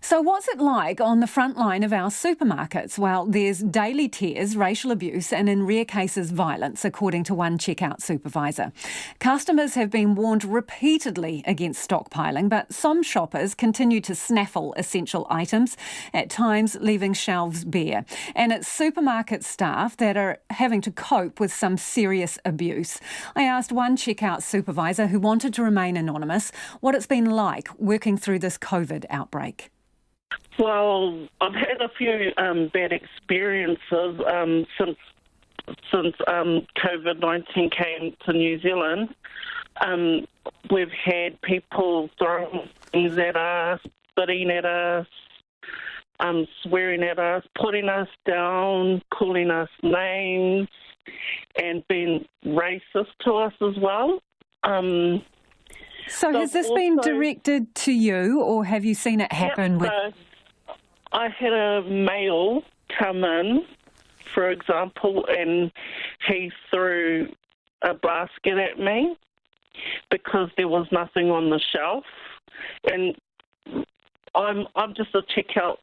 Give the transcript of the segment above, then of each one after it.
So what's it like on the front line of our supermarkets? Well, there's daily tears, racial abuse and in rare cases violence, according to one checkout supervisor. Customers have been warned repeatedly against stockpiling, but some shoppers continue to snaffle essential items, at times leaving shelves bare. And it's supermarket staff that are having to cope with some serious abuse. I asked one checkout supervisor who wanted to remain anonymous what it's been like working through this COVID outbreak. Well, I've had a few bad experiences since Covid-19 came to New Zealand. We've had people throwing things at us, spitting at us, swearing at us, putting us down, calling us names, and being racist to us as well. So has this been directed to you, or have you seen it happen? I had a male come in, for example, and he threw a basket at me because there was nothing on the shelf. And I'm just a checkout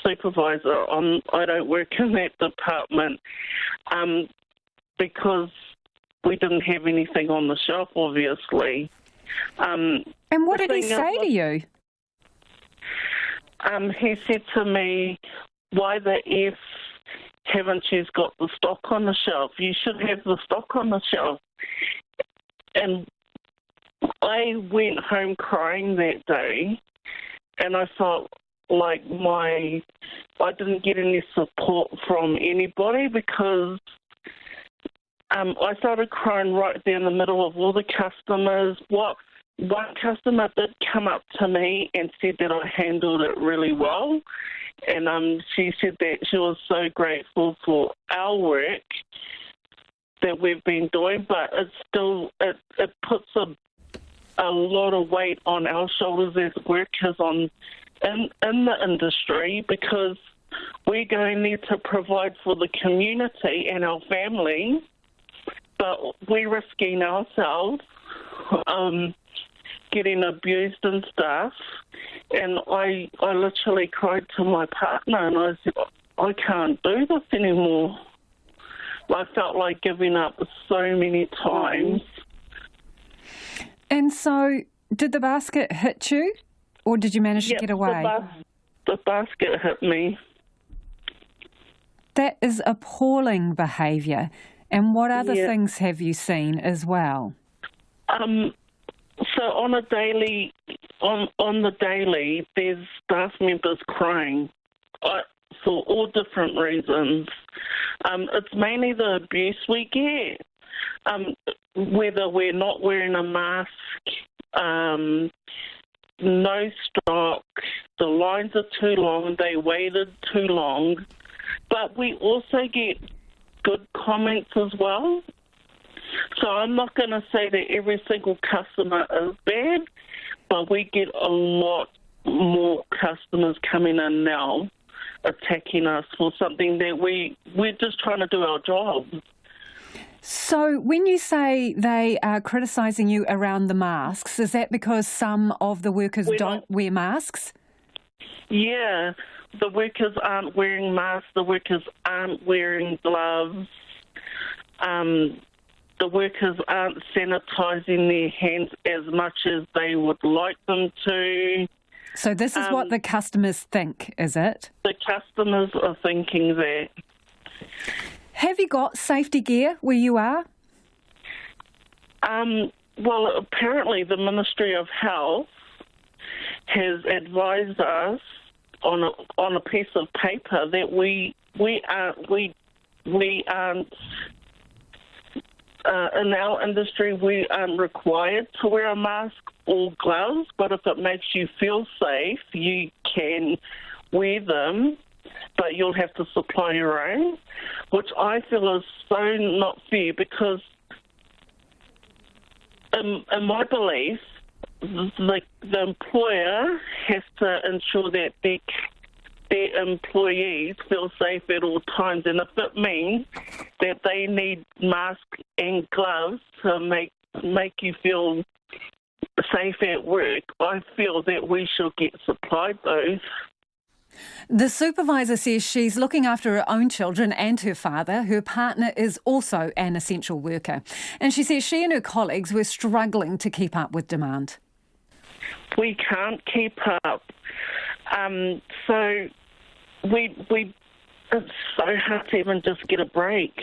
supervisor. I don't work in that department because we didn't have anything on the shelf, obviously. And what did he say to you? He said to me, "Why the F haven't you got the stock on the shelf? You should have the stock on the shelf." And I went home crying that day, and I felt like I didn't get any support from anybody because I started crying right there in the middle of all the customers. One customer did come up to me and said that I handled it really well, and she said that she was so grateful for our work that we've been doing, but it puts a lot of weight on our shoulders as workers in the industry because we're going there to provide for the community and our families, but we're risking ourselves getting abused and stuff. And I literally cried to my partner and I said, I can't do this anymore. I felt like giving up so many times. And so, did the basket hit you, or did you manage to get away? The basket hit me. That is appalling behaviour. And what other things have you seen as well? So on the daily, there's staff members crying for all different reasons. It's mainly the abuse we get, whether we're not wearing a mask, no stock, the lines are too long, they waited too long, but we also get good comments as well. So I'm not going to say that every single customer is bad, but we get a lot more customers coming in now attacking us for something that we're just trying to do our job. So when you say they are criticising you around the masks, is that because some of the workers don't wear masks? Yeah, the workers aren't wearing masks, the workers aren't wearing gloves. The workers aren't sanitising their hands as much as they would like them to. So this is what the customers think, is it? The customers are thinking that. Have you got safety gear where you are? Well, apparently the Ministry of Health has advised us on a piece of paper that we aren't. In our industry, we aren't required to wear a mask or gloves, but if it makes you feel safe, you can wear them, but you'll have to supply your own, which I feel is so not fair because, in my belief, the employer has to ensure that their employees feel safe at all times, and if it means that they need masks and gloves to make you feel safe at work, I feel that we should get supplied those. The supervisor says she's looking after her own children and her father. Her partner is also an essential worker. And she says she and her colleagues were struggling to keep up with demand. We can't keep up. So it's so hard to even just get a break.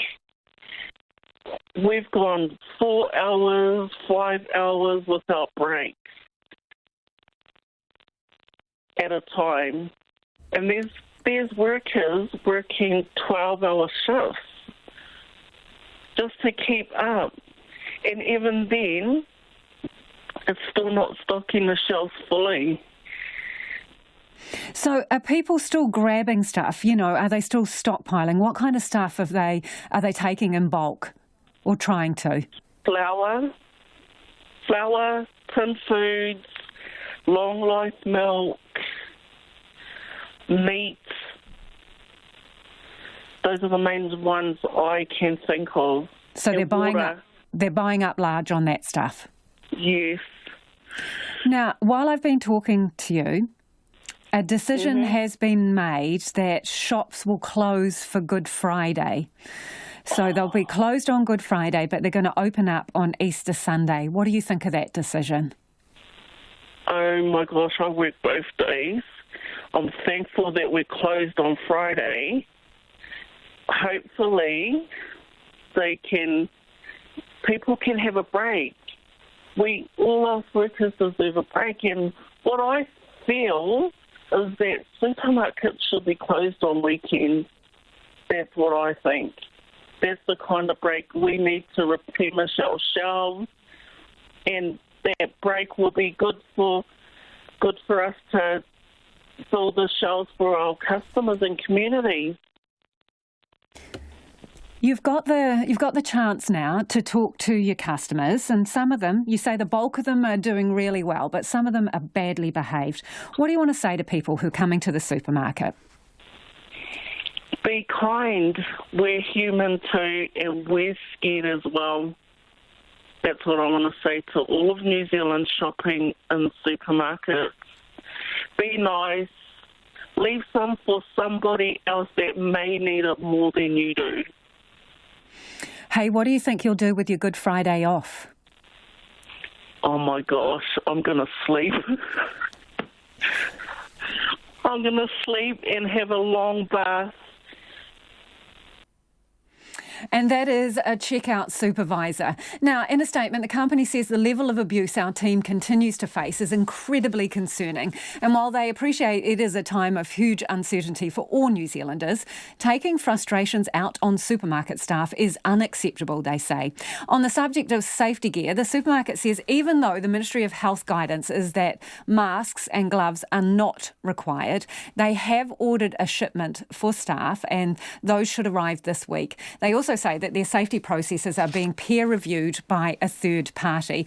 We've gone 4 hours, 5 hours without breaks at a time. And there's workers working 12-hour shifts just to keep up. And even then, it's still not stocking the shelves fully. So are people still grabbing stuff? Are they still stockpiling? What kind of stuff are they taking in bulk or trying to? Flour, tin foods, long life milk, meat. Those are the main ones I can think of. So they're buying up large on that stuff. Yes. Now, while I've been talking to you, a decision has been made that shops will close for Good Friday. So they'll be closed on Good Friday, but they're going to open up on Easter Sunday. What do you think of that decision? Oh my gosh, I work both days. I'm thankful that we're closed on Friday. Hopefully people can have a break. All us workers deserve a break, and what I feel is that supermarkets should be closed on weekends. That's what I think. That's the kind of break we need to replenish our shelves, and that break will be good for us to fill the shelves for our customers and communities. You've got the chance now to talk to your customers, and some of them, you say the bulk of them are doing really well, but some of them are badly behaved. What do you want to say to people who are coming to the supermarket? Be kind. We're human too, and we're scared as well. That's what I want to say to all of New Zealand shopping in supermarkets. Be nice. Leave some for somebody else that may need it more than you do. Hey, what do you think you'll do with your Good Friday off? Oh my gosh, I'm going to sleep. I'm going to sleep and have a long bath. And that is a checkout supervisor. Now, in a statement, the company says the level of abuse our team continues to face is incredibly concerning. And while they appreciate it is a time of huge uncertainty for all New Zealanders, taking frustrations out on supermarket staff is unacceptable, they say. On the subject of safety gear, the supermarket says even though the Ministry of Health guidance is that masks and gloves are not required, they have ordered a shipment for staff and those should arrive this week. They also say that their safety processes are being peer-reviewed by a third party.